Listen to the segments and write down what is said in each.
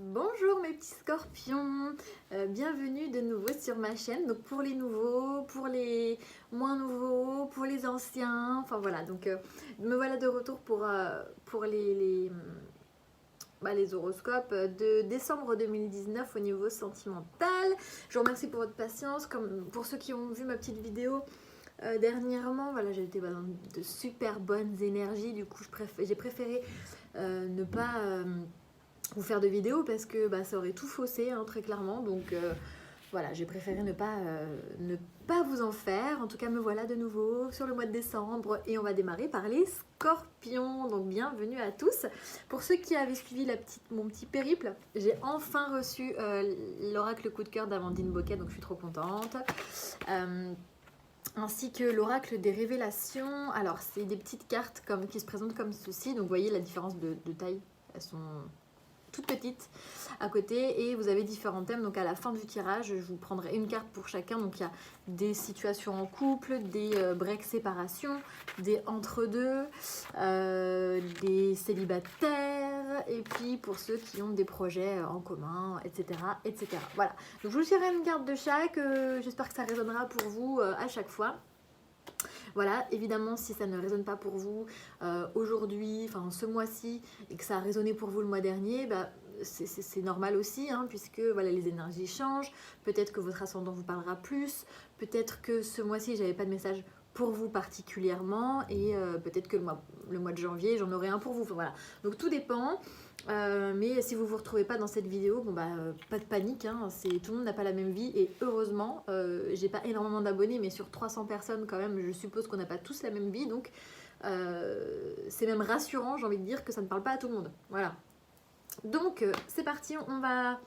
Bonjour mes petits scorpions, bienvenue de nouveau sur ma chaîne. Donc pour les nouveaux, pour les moins nouveaux, pour les anciens, enfin voilà. Donc me voilà de retour pour les horoscopes de décembre 2019 au niveau sentimental. Je vous remercie pour votre patience. Comme pour ceux qui ont vu ma petite vidéo dernièrement, voilà, j'ai été dans de super bonnes énergies. Du coup, j'ai préféré ne pas vous faire de vidéos parce que ça aurait tout faussé, hein, très clairement. Donc voilà, j'ai préféré ne pas vous en faire. En tout cas, me voilà de nouveau sur le mois de décembre et on va démarrer par les scorpions. Donc bienvenue à tous. Pour ceux qui avaient suivi mon petit périple, j'ai enfin reçu l'oracle coup de cœur d'Amandine Boquet, donc je suis trop contente. Ainsi que l'oracle des révélations. Alors c'est des petites cartes qui se présentent comme ceci. Donc vous voyez la différence de taille. Elles sont toutes petites à côté et vous avez différents thèmes. Donc à la fin du tirage, je vous prendrai une carte pour chacun. Donc il y a des situations en couple, des breaks séparation, des entre-deux, des célibataires, et puis pour ceux qui ont des projets en commun, etc. etc. Voilà, donc je vous tirerai une carte de chaque. J'espère que ça résonnera pour vous à chaque fois. Voilà, évidemment, si ça ne résonne pas pour vous aujourd'hui, enfin ce mois-ci, et que ça a résonné pour vous le mois dernier, c'est normal aussi, hein, puisque voilà, les énergies changent. Peut-être que votre ascendant vous parlera plus. Peut-être que ce mois-ci, j'avais pas de message pour vous particulièrement. Et peut-être que le mois de janvier, j'en aurai un pour vous. Enfin, voilà. Donc tout dépend. Mais si vous ne vous retrouvez pas dans cette vidéo, pas de panique, hein, tout le monde n'a pas la même vie et heureusement, j'ai pas énormément d'abonnés, mais sur 300 personnes quand même, je suppose qu'on n'a pas tous la même vie, donc c'est même rassurant, j'ai envie de dire, que ça ne parle pas à tout le monde. Voilà. Donc c'est parti, on va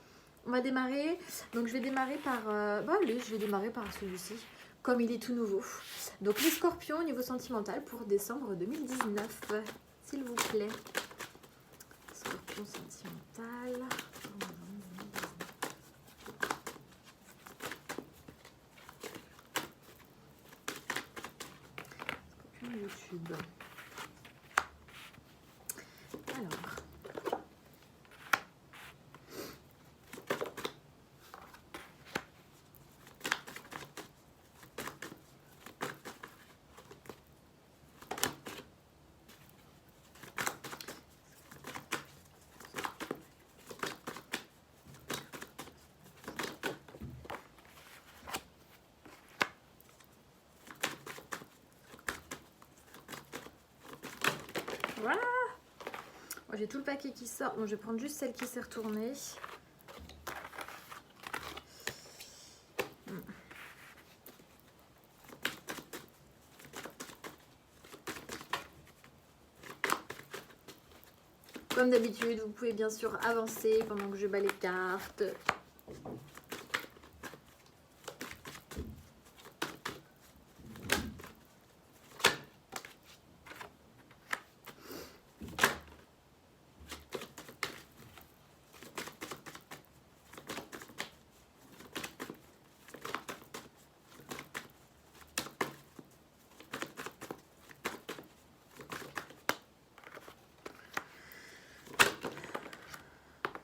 démarrer. Donc je vais démarrer par celui-ci, comme il est tout nouveau. Donc les scorpions au niveau sentimental pour décembre 2019, s'il vous plaît. Scorpion sentimental. Scorpion YouTube. Alors. Voilà. Moi, j'ai tout le paquet qui sort. Bon, je vais prendre juste celle qui s'est retournée. Comme d'habitude, vous pouvez bien sûr avancer pendant que je bats les cartes.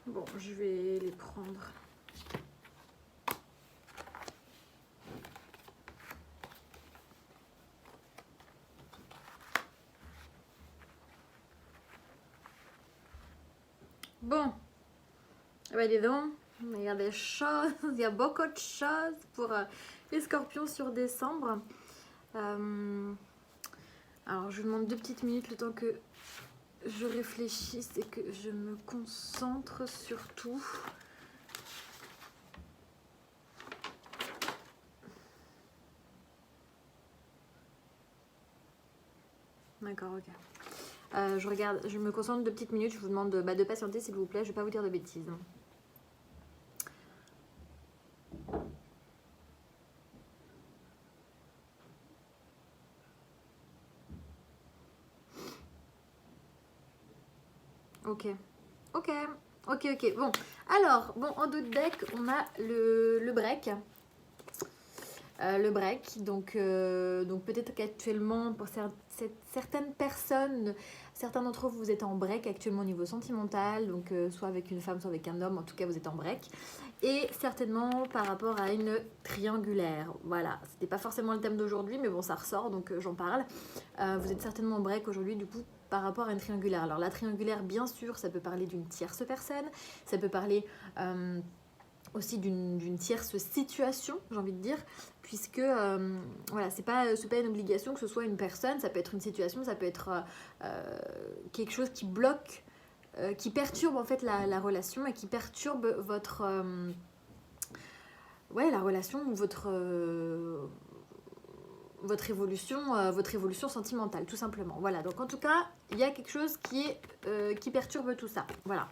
Bon, je vais les prendre. Bon, dis donc, il y a des choses, il y a beaucoup de choses pour les scorpions sur décembre. Alors, je vous demande 2 petites minutes le temps que je réfléchisse et que je me concentre sur tout. D'accord, ok. Je me concentre 2 petites minutes, je vous demande de patienter s'il vous plaît, je ne vais pas vous dire de bêtises. Ok. Bon, alors, en dos de deck, on a le break. le break. Donc peut-être qu'actuellement, pour certaines personnes, certains d'entre vous, vous êtes en break actuellement au niveau sentimental, donc soit avec une femme, soit avec un homme, en tout cas vous êtes en break. Et certainement par rapport à une triangulaire. Voilà, c'était pas forcément le thème d'aujourd'hui, mais bon, ça ressort, donc j'en parle. Vous êtes certainement en break aujourd'hui, du coup, par rapport à une triangulaire. Alors la triangulaire, bien sûr, ça peut parler d'une tierce personne, ça peut parler aussi d'une tierce situation, j'ai envie de dire, puisque voilà, c'est pas une obligation que ce soit une personne, ça peut être une situation, ça peut être quelque chose qui bloque, qui perturbe en fait la relation et qui perturbe votre la relation ou votre évolution sentimentale, tout simplement. Voilà, donc en tout cas, il y a quelque chose qui perturbe tout ça. Voilà.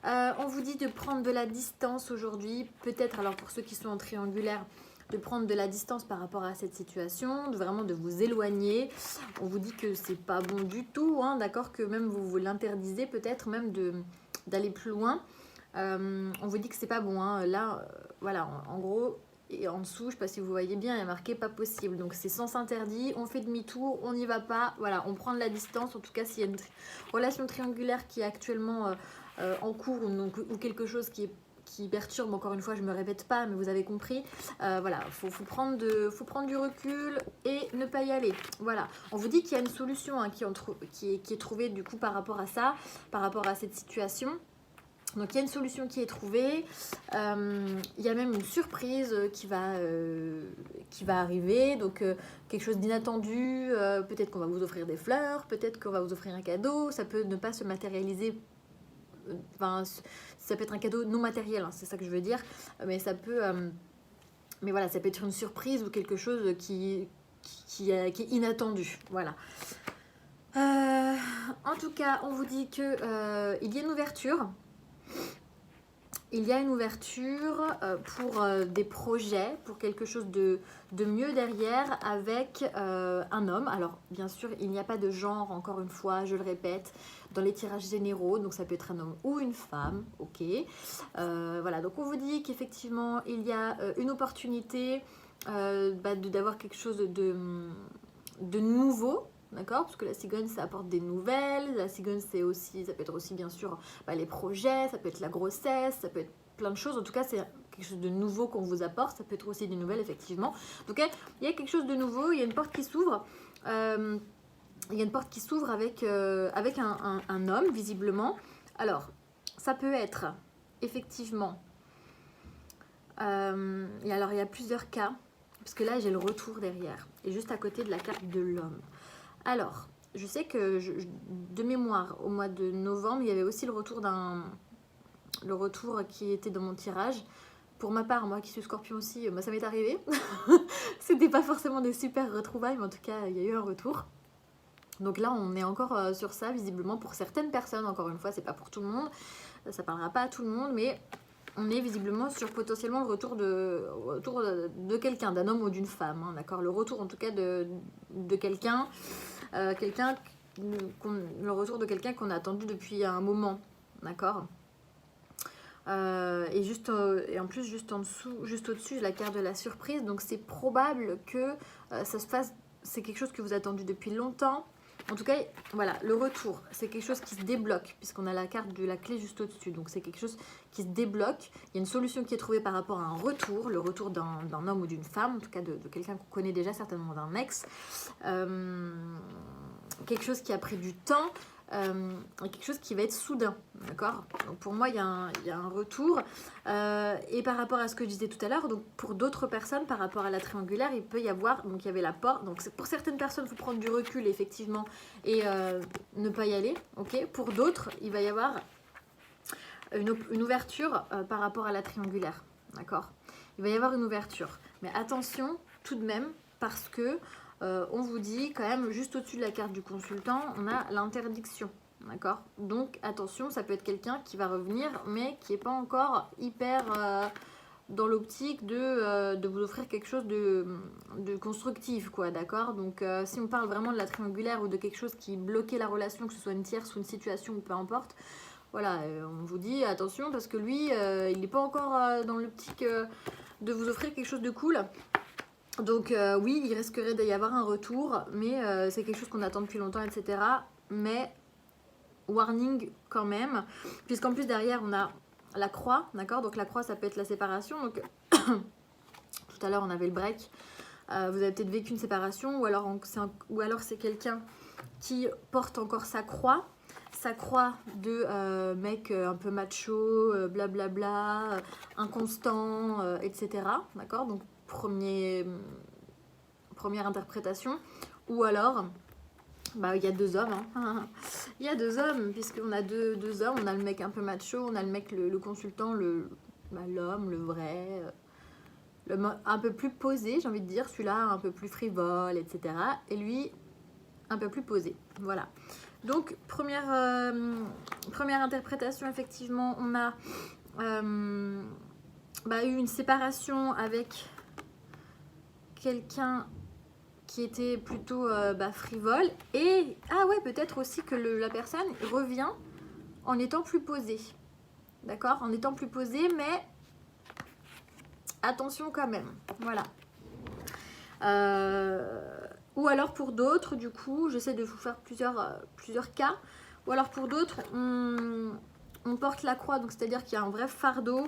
On vous dit de prendre de la distance aujourd'hui, peut-être, alors pour ceux qui sont en triangulaire, de prendre de la distance par rapport à cette situation, de vous éloigner. On vous dit que c'est pas bon du tout, hein, d'accord, que même vous l'interdisez peut-être même d'aller plus loin. On vous dit que c'est pas bon, hein. Là, voilà, en gros, et en dessous, je sais pas si vous voyez bien, il y a marqué pas possible. Donc c'est sens interdit, on fait demi-tour, on n'y va pas, voilà, on prend de la distance. En tout cas, s'il y a une relation triangulaire qui est actuellement en cours ou quelque chose qui perturbe, encore une fois, je me répète pas, mais vous avez compris. Voilà, faut prendre du recul et ne pas y aller. Voilà, on vous dit qu'il y a une solution hein, qui est trouvée du coup par rapport à ça, par rapport à cette situation. Donc il y a une solution qui est trouvée, il y a même une surprise qui va arriver, donc quelque chose d'inattendu, peut-être qu'on va vous offrir des fleurs, peut-être qu'on va vous offrir un cadeau, ça peut ne pas se matérialiser, enfin ça peut être un cadeau non matériel, hein, c'est ça que je veux dire, mais ça peut, mais voilà, ça peut être une surprise ou quelque chose qui est inattendu, voilà. En tout cas, on vous dit qu'il y a une ouverture. Il y a une ouverture pour des projets, pour quelque chose de mieux derrière avec un homme. Alors, bien sûr, il n'y a pas de genre, encore une fois, je le répète, dans les tirages généraux. Donc, ça peut être un homme ou une femme, ok. Voilà, donc on vous dit qu'effectivement, il y a une opportunité d'avoir quelque chose de nouveau. D'accord, parce que la cigogne ça apporte des nouvelles, la cigogne ça peut être aussi bien sûr les projets, ça peut être la grossesse, ça peut être plein de choses, en tout cas c'est quelque chose de nouveau qu'on vous apporte, ça peut être aussi des nouvelles effectivement. Donc il y a quelque chose de nouveau, il y a une porte qui s'ouvre, avec un homme visiblement. Alors ça peut être effectivement, et alors il y a plusieurs cas, parce que là j'ai le retour derrière, et juste à côté de la carte de l'homme. Alors, je sais que de mémoire, au mois de novembre, il y avait aussi le retour qui était dans mon tirage. Pour ma part, moi qui suis Scorpion aussi, ça m'est arrivé. C'était pas forcément des super retrouvailles, mais en tout cas, il y a eu un retour. Donc là, on est encore sur ça, visiblement, pour certaines personnes. Encore une fois, c'est pas pour tout le monde. Ça parlera pas à tout le monde, mais on est visiblement sur potentiellement le retour de quelqu'un, d'un homme ou d'une femme. Hein, d'accord, le retour en tout cas de quelqu'un. Le retour de quelqu'un qu'on a attendu depuis un moment, d'accord, et en plus juste en dessous, juste au-dessus, la carte de la surprise, donc c'est probable que ça se fasse, c'est quelque chose que vous attendez depuis longtemps. En tout cas, voilà, le retour, c'est quelque chose qui se débloque, puisqu'on a la carte de la clé juste au-dessus. Donc, c'est quelque chose qui se débloque. Il y a une solution qui est trouvée par rapport à un retour, le retour d'un homme ou d'une femme, en tout cas de quelqu'un qu'on connaît déjà, certainement d'un ex. Quelque chose qui a pris du temps, quelque chose qui va être soudain, d'accord. Donc pour moi il y a un retour, et par rapport à ce que je disais tout à l'heure, donc pour d'autres personnes par rapport à la triangulaire, il peut y avoir, donc il y avait la porte, donc pour certaines personnes il faut prendre du recul effectivement et ne pas y aller, ok. Pour d'autres il va y avoir une ouverture par rapport à la triangulaire, d'accord. Il va y avoir une ouverture, mais attention tout de même, parce que on vous dit quand même, juste au-dessus de la carte du consultant, on a l'interdiction, d'accord. Donc attention, ça peut être quelqu'un qui va revenir, mais qui n'est pas encore hyper dans l'optique de vous offrir quelque chose de constructif, quoi, d'accord. Donc si on parle vraiment de la triangulaire ou de quelque chose qui bloquait la relation, que ce soit une tierce ou une situation ou peu importe, voilà, on vous dit attention, parce que lui, il n'est pas encore dans l'optique de vous offrir quelque chose de cool. Donc oui, il risquerait d'y avoir un retour, mais c'est quelque chose qu'on attend depuis longtemps, etc. Mais warning quand même, puisqu'en plus derrière on a la croix, d'accord? Donc la croix ça peut être la séparation, donc tout à l'heure on avait le break, vous avez peut-être vécu une séparation, ou alors c'est quelqu'un qui porte encore sa croix de mec un peu macho, blablabla, inconstant, etc. D'accord? Donc première interprétation. Ou alors, bah il y a deux hommes, hein. Il y a deux hommes, puisqu'on a deux hommes, on a le mec un peu macho, on a le mec, le consultant, l'homme, le vrai, un peu plus posé, j'ai envie de dire, celui-là un peu plus frivole, etc. Et lui, un peu plus posé. Voilà. Donc, première interprétation, effectivement, on a eu une séparation avec quelqu'un qui était plutôt frivole. Et, ah ouais, peut-être aussi que la personne revient en étant plus posée. D'accord? En étant plus posée, mais attention quand même. Voilà. Ou alors pour d'autres, du coup, j'essaie de vous faire plusieurs cas. Ou alors pour d'autres, on porte la croix, donc c'est-à-dire qu'il y a un vrai fardeau.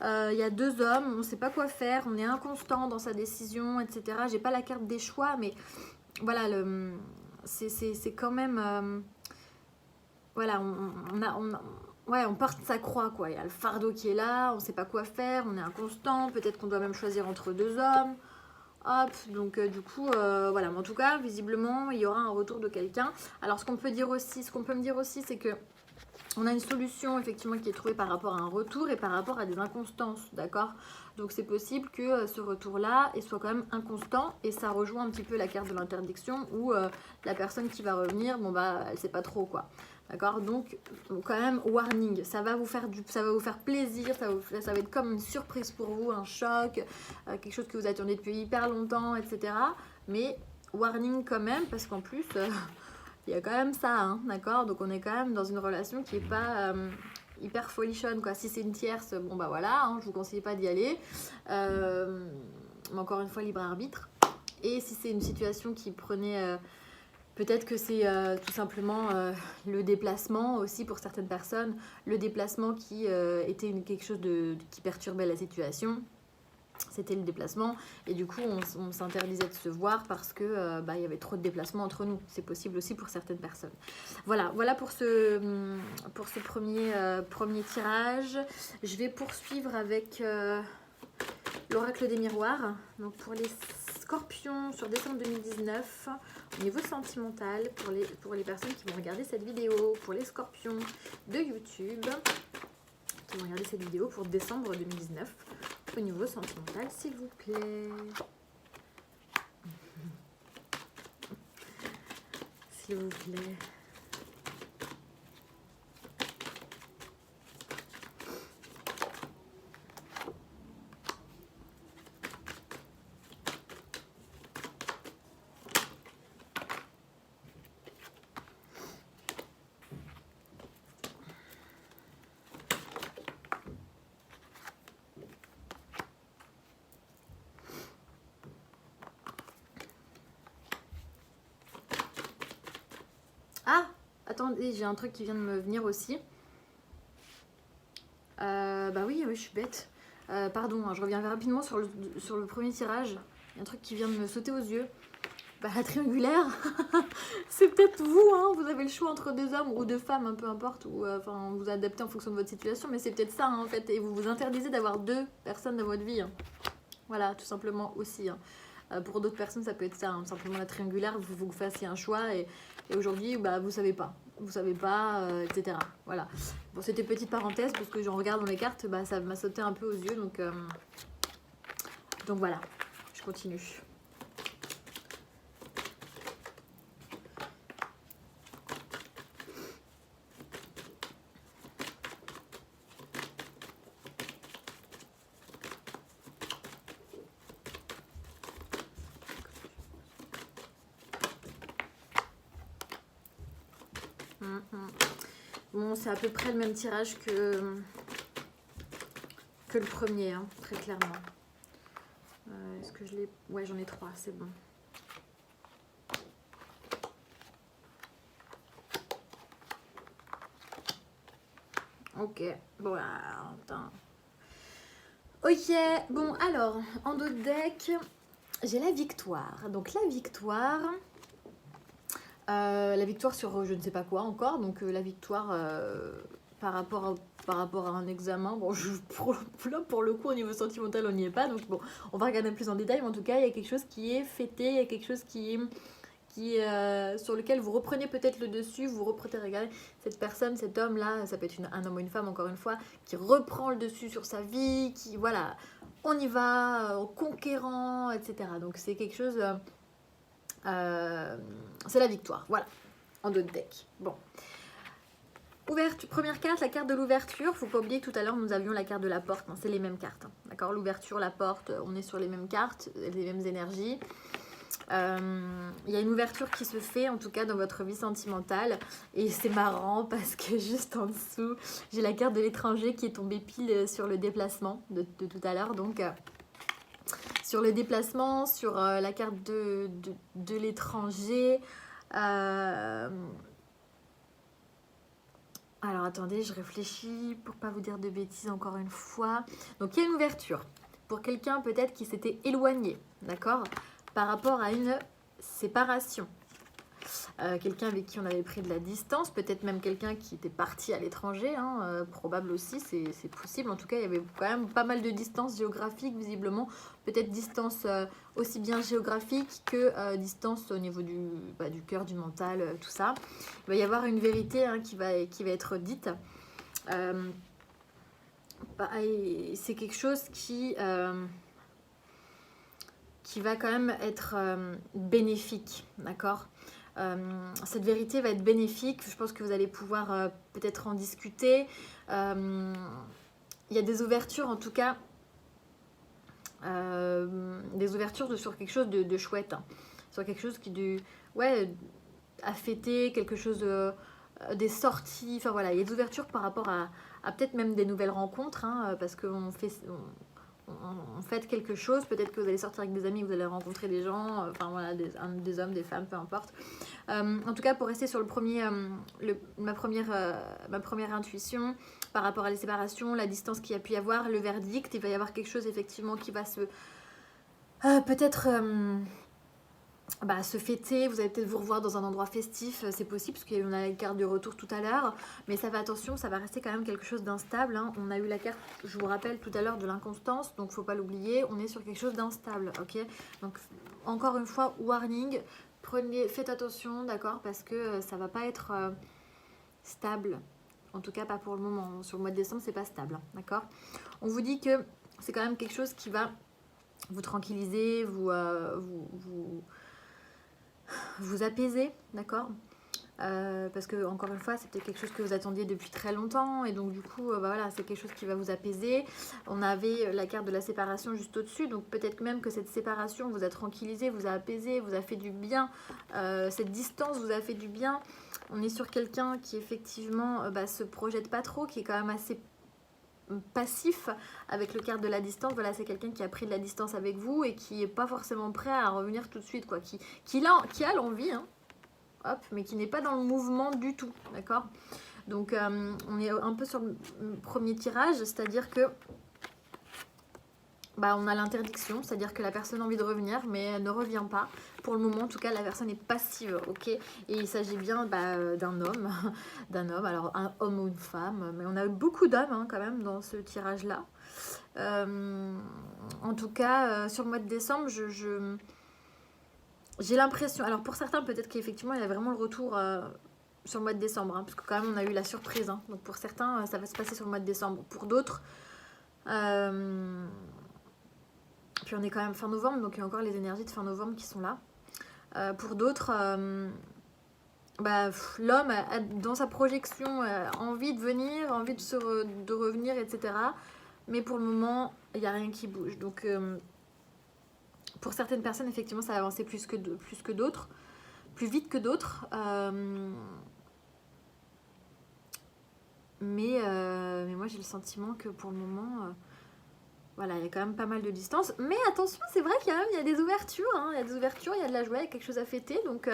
Il y a deux hommes, on ne sait pas quoi faire, on est inconstant dans sa décision, etc. J'ai pas la carte des choix, mais voilà, c'est quand même... voilà, on porte sa croix, quoi. Il y a le fardeau qui est là, on ne sait pas quoi faire, on est inconstant, peut-être qu'on doit même choisir entre deux hommes. Hop, donc du coup, voilà. Mais en tout cas, visiblement, il y aura un retour de quelqu'un. Alors, ce qu'on peut me dire aussi, c'est que on a une solution effectivement qui est trouvée par rapport à un retour et par rapport à des inconstances, d'accord? Donc c'est possible que ce retour-là soit quand même inconstant, et ça rejoint un petit peu la carte de l'interdiction où la personne qui va revenir, bon bah elle sait pas trop quoi. D'accord? Donc quand même warning, ça va vous faire plaisir, ça va être comme une surprise pour vous, un choc, quelque chose que vous attendiez depuis hyper longtemps, etc. Mais warning quand même, parce qu'en plus il y a quand même ça, hein, d'accord? Donc on est quand même dans une relation qui est pas hyper folichonne, quoi. Si c'est une tierce, bon bah voilà, hein, je vous conseille pas d'y aller. Mais encore une fois, libre arbitre. Et si c'est une situation qui prenait... peut-être que c'est tout simplement le déplacement aussi pour certaines personnes, le déplacement qui était quelque chose qui perturbait la situation. C'était le déplacement, et du coup on s'interdisait de se voir parce que il y avait trop de déplacements entre nous. C'est possible aussi pour certaines personnes. Voilà pour ce premier tirage. Je vais poursuivre avec l'oracle des miroirs. Donc pour les scorpions sur décembre 2019, au niveau sentimental, pour les personnes qui vont regarder cette vidéo, pour les scorpions de YouTube qui vont regarder cette vidéo pour décembre 2019, au niveau sentimental, s'il vous plaît. S'il vous plaît. Ah, attendez, j'ai un truc qui vient de me venir aussi. Bah oui, je suis bête. Pardon, hein, je reviens rapidement sur le premier tirage. Il y a un truc qui vient de me sauter aux yeux. Bah, la triangulaire, c'est peut-être vous, hein, vous avez le choix entre deux hommes ou deux femmes, peu importe, ou vous adaptez en fonction de votre situation, mais c'est peut-être ça, hein, en fait, et vous vous interdisez d'avoir deux personnes dans votre vie. Hein. Voilà, tout simplement aussi. Hein. Pour d'autres personnes, ça peut être ça, hein, simplement la triangulaire, vous fassiez un choix, et aujourd'hui, vous savez pas, etc. Voilà. Bon, c'était petite parenthèse, parce que j'en regarde dans les cartes, ça m'a sauté un peu aux yeux, donc voilà, je continue. Bon, c'est à peu près le même tirage que le premier, hein, très clairement. Est-ce que je l'ai... Ouais, j'en ai 3, c'est bon. Ok, bon, attends. Ok, bon, alors, en dos de deck, j'ai la victoire. Donc, la victoire sur je ne sais pas quoi encore. Donc, la victoire par rapport à un examen. Bon, pour le coup, au niveau sentimental, on n'y est pas. Donc, bon, on va regarder plus en détail. Mais en tout cas, il y a quelque chose qui est fêté. Il y a quelque chose sur lequel vous reprenez peut-être le dessus, vous reprenez, regardez, cette personne, cet homme-là, ça peut être un homme ou une femme, encore une fois, qui reprend le dessus sur sa vie, qui, voilà, on y va, conquérant, etc. Donc c'est quelque chose, c'est la victoire, voilà, en dos de deck. Bon. Ouverture, première carte, la carte de l'ouverture. Faut pas oublier que tout à l'heure nous avions la carte de la porte, c'est les mêmes cartes, hein, d'accord. L'ouverture, la porte, on est sur les mêmes cartes, les mêmes énergies. Il y a une ouverture qui se fait en tout cas dans votre vie sentimentale et c'est marrant parce que juste en dessous j'ai la carte de l'étranger qui est tombée pile sur le déplacement de tout à l'heure. Donc sur le déplacement, sur la carte de l'étranger, alors attendez, je réfléchis pour pas vous dire de bêtises encore une fois. Donc il y a une ouverture pour quelqu'un peut-être qui s'était éloigné, d'accord, par rapport à une séparation. Quelqu'un avec qui on avait pris de la distance, peut-être même quelqu'un qui était parti à l'étranger, hein, probable aussi, c'est possible. En tout cas, il y avait quand même pas mal de distance géographique, visiblement. Peut-être distance aussi bien géographique que distance au niveau du cœur, du mental, tout ça. Il va y avoir une vérité hein, qui va être dite. C'est quelque chose qui va quand même être bénéfique, d'accord. Cette vérité va être bénéfique, je pense que vous allez pouvoir peut-être en discuter. Il y a des ouvertures en tout cas, des ouvertures sur quelque chose de chouette, hein. Sur quelque chose à fêter, quelque chose, des sorties, enfin voilà, il y a des ouvertures par rapport à peut-être même des nouvelles rencontres, hein, parce qu'on faites quelque chose, peut-être que vous allez sortir avec des amis, vous allez rencontrer des gens, enfin voilà, des hommes, des femmes, peu importe. En tout cas, pour rester sur le premier, ma première intuition par rapport à la séparation, la distance qu'il y a pu y avoir, le verdict, il va y avoir quelque chose effectivement qui va se peut-être se fêter, vous allez peut-être vous revoir dans un endroit festif, c'est possible, parce qu'on a la carte du retour tout à l'heure, mais ça va, attention, ça va rester quand même quelque chose d'instable, hein. On a eu la carte, je vous rappelle tout à l'heure, de l'inconstance, donc faut pas l'oublier, on est sur quelque chose d'instable, ok. Donc encore une fois, warning, faites attention, d'accord, parce que ça va pas être stable, en tout cas pas pour le moment. Sur le mois de décembre, c'est pas stable, hein, d'accord. On vous dit que c'est quand même quelque chose qui va vous tranquilliser, vous apaiser, d'accord, parce que encore une fois c'était quelque chose que vous attendiez depuis très longtemps et donc du coup voilà, c'est quelque chose qui va vous apaiser. On avait la carte de la séparation juste au-dessus, donc peut-être même que cette séparation vous a tranquillisé, vous a apaisé, vous a fait du bien, cette distance vous a fait du bien. On est sur quelqu'un qui effectivement se projette pas trop, qui est quand même assez passif avec le carte de la distance. Voilà, c'est quelqu'un qui a pris de la distance avec vous et qui est pas forcément prêt à revenir tout de suite, quoi, qui a l'envie, hein, hop, mais qui n'est pas dans le mouvement du tout, d'accord. Donc on est un peu sur le premier tirage, c'est-à-dire que on a l'interdiction, c'est-à-dire que la personne a envie de revenir, mais elle ne revient pas. Pour le moment, en tout cas, la personne est passive, ok. Et il s'agit bien d'un homme, alors un homme ou une femme, mais on a eu beaucoup d'hommes hein, quand même dans ce tirage-là. En tout cas, sur le mois de décembre, j'ai l'impression, alors pour certains, peut-être qu'effectivement, il y a vraiment le retour sur le mois de décembre, hein, parce que quand même, on a eu la surprise. Hein. Donc pour certains, ça va se passer sur le mois de décembre. Pour d'autres... Puis on est quand même fin novembre, donc il y a encore les énergies de fin novembre qui sont là. Pour d'autres, l'homme a, dans sa projection envie de venir, envie de revenir, etc. Mais pour le moment, il n'y a rien qui bouge. Donc pour certaines personnes, effectivement, ça va avancer plus que d'autres, plus vite que d'autres. Mais moi, j'ai le sentiment que pour le moment... Voilà, il y a quand même pas mal de distance. Mais attention, c'est vrai qu'il y a des ouvertures. Hein. Il y a des ouvertures, il y a de la joie, il y a quelque chose à fêter. Donc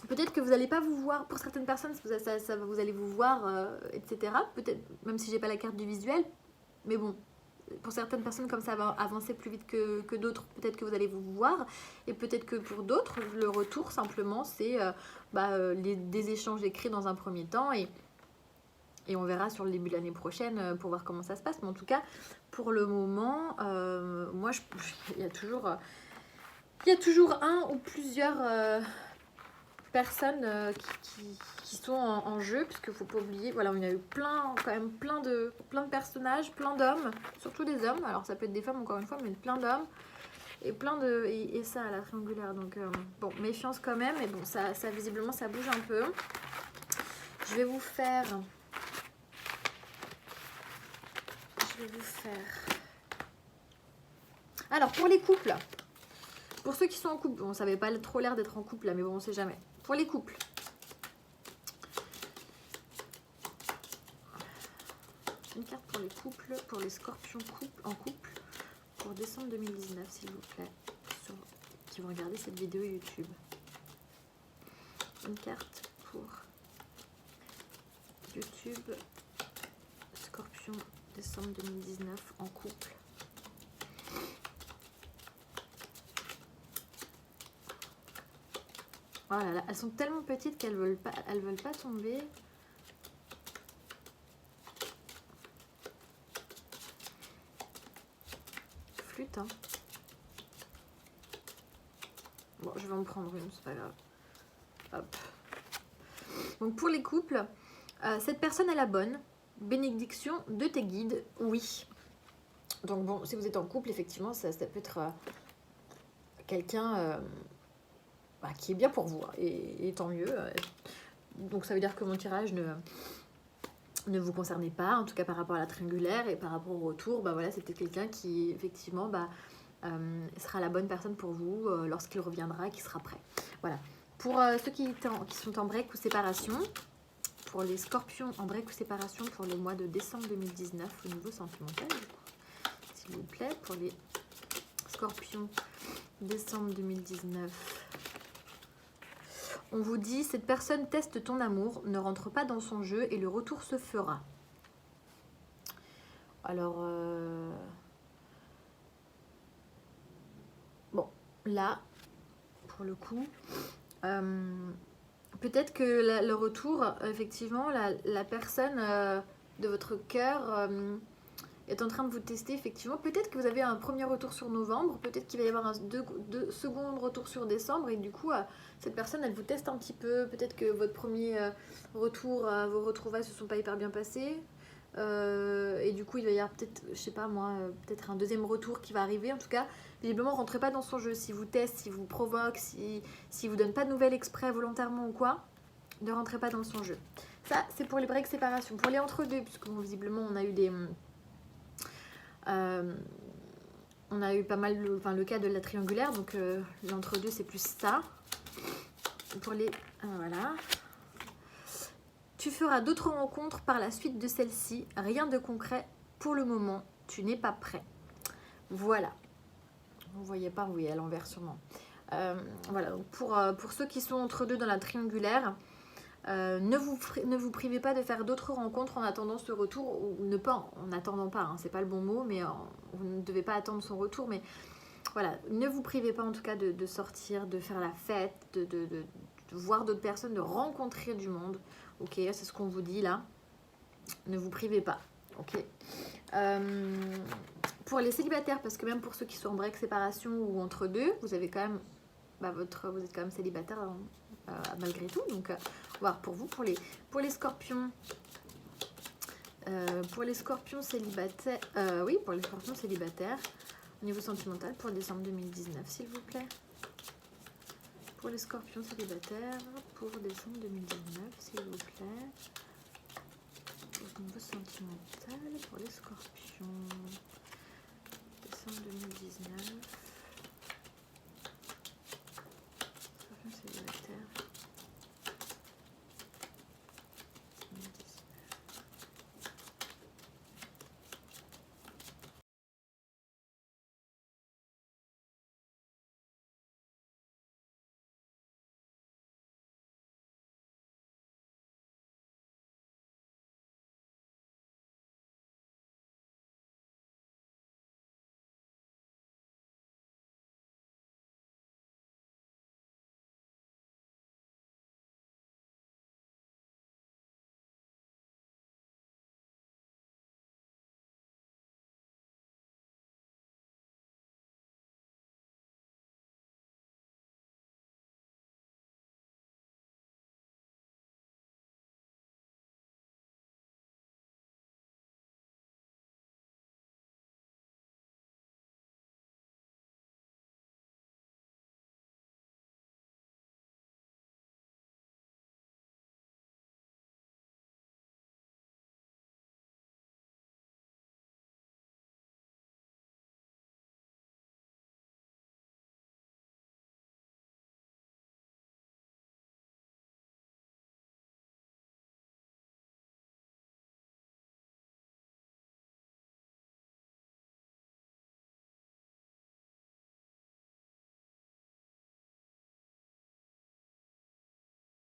peut-être que vous n'allez pas vous voir, pour certaines personnes, vous allez vous voir, etc. Peut-être, même si j'ai pas la carte du visuel. Mais bon, pour certaines personnes, comme ça va avancer plus vite que d'autres, peut-être que vous allez vous voir. Et peut-être que pour d'autres, le retour, simplement, c'est des échanges écrits dans un premier temps. Et on verra sur le début de l'année prochaine pour voir comment ça se passe. Mais en tout cas, pour le moment, moi, il y a toujours un ou plusieurs personnes qui sont en jeu, puisqu'il ne faut pas oublier, voilà, il y a eu plein de personnages, plein d'hommes, surtout des hommes. Alors ça peut être des femmes encore une fois, mais plein d'hommes. Et et ça à la triangulaire. Donc bon, méfiance quand même. Mais bon, ça visiblement, ça bouge un peu. Je vais vous faire... Alors, pour les couples, pour ceux qui sont en couple, bon, ça n'avait pas trop l'air d'être en couple là, mais bon, on sait jamais. Pour les couples, une carte pour les couples, pour les scorpions en couple, pour décembre 2019, s'il vous plaît, qui vont regarder cette vidéo YouTube. Une carte pour YouTube, scorpion, décembre 2019, en couple. Oh là là, elles sont tellement petites qu'elles veulent pas tomber. Flûte, hein. Bon, je vais en prendre une, c'est pas grave. Hop. Donc pour les couples, cette personne est la bonne. Bénédiction de tes guides, oui. Donc bon, si vous êtes en couple, effectivement, ça peut être quelqu'un qui est bien pour vous, et tant mieux. Donc ça veut dire que mon tirage ne vous concernait pas, en tout cas par rapport à la triangulaire, et par rapport au retour, voilà, c'était quelqu'un qui effectivement sera la bonne personne pour vous lorsqu'il reviendra, qui sera prêt. Voilà. Pour ceux qui sont en break ou séparation, pour les scorpions en break ou séparation pour le mois de décembre 2019 au niveau sentimental, s'il vous plaît, pour les scorpions décembre 2019. On vous dit, cette personne teste ton amour, ne rentre pas dans son jeu et le retour se fera. Alors, bon, là, pour le coup, peut-être que le retour, effectivement, la personne de votre cœur est en train de vous tester, effectivement. Peut-être que vous avez un premier retour sur novembre, peut-être qu'il va y avoir un second retour sur décembre, et du coup, cette personne, elle vous teste un petit peu. Peut-être que votre premier retour, vos retrouvailles se sont pas hyper bien passées. Et du coup, il va y avoir peut-être, je sais pas moi, peut-être un deuxième retour qui va arriver. En tout cas, visiblement, rentrez pas dans son jeu. Si vous teste, si vous provoque, si vous donne pas de nouvelles exprès volontairement ou quoi, ne rentrez pas dans son jeu. Ça, c'est pour les breaks séparation. Pour les entre-deux, puisque bon, visiblement, on a eu des... on a eu pas mal le cas de la triangulaire, donc l'entre-deux c'est plus ça. Pour les... voilà. Tu feras d'autres rencontres par la suite de celle-ci. Rien de concret pour le moment. Tu n'es pas prêt. Voilà. Vous voyez pas, oui, à l'envers sûrement. Voilà, donc pour ceux qui sont entre deux dans la triangulaire, ne vous privez pas de faire d'autres rencontres en attendant ce retour, ou ne pas en attendant pas, hein, c'est pas le bon mot, mais vous ne devez pas attendre son retour, mais voilà, ne vous privez pas en tout cas de sortir, de faire la fête, de voir d'autres personnes, de rencontrer du monde, ok, c'est ce qu'on vous dit là, ne vous privez pas, ok. Pour les célibataires, parce que même pour ceux qui sont en break séparation ou entre deux, vous avez quand même, vous êtes quand même célibataire malgré tout, donc on va voir pour vous, pour les scorpions. Pour les scorpions célibataires, oui, pour les scorpions célibataires, au niveau sentimental, pour décembre 2019, s'il vous plaît. Pour les scorpions célibataires, pour décembre 2019, s'il vous plaît. Au niveau sentimental,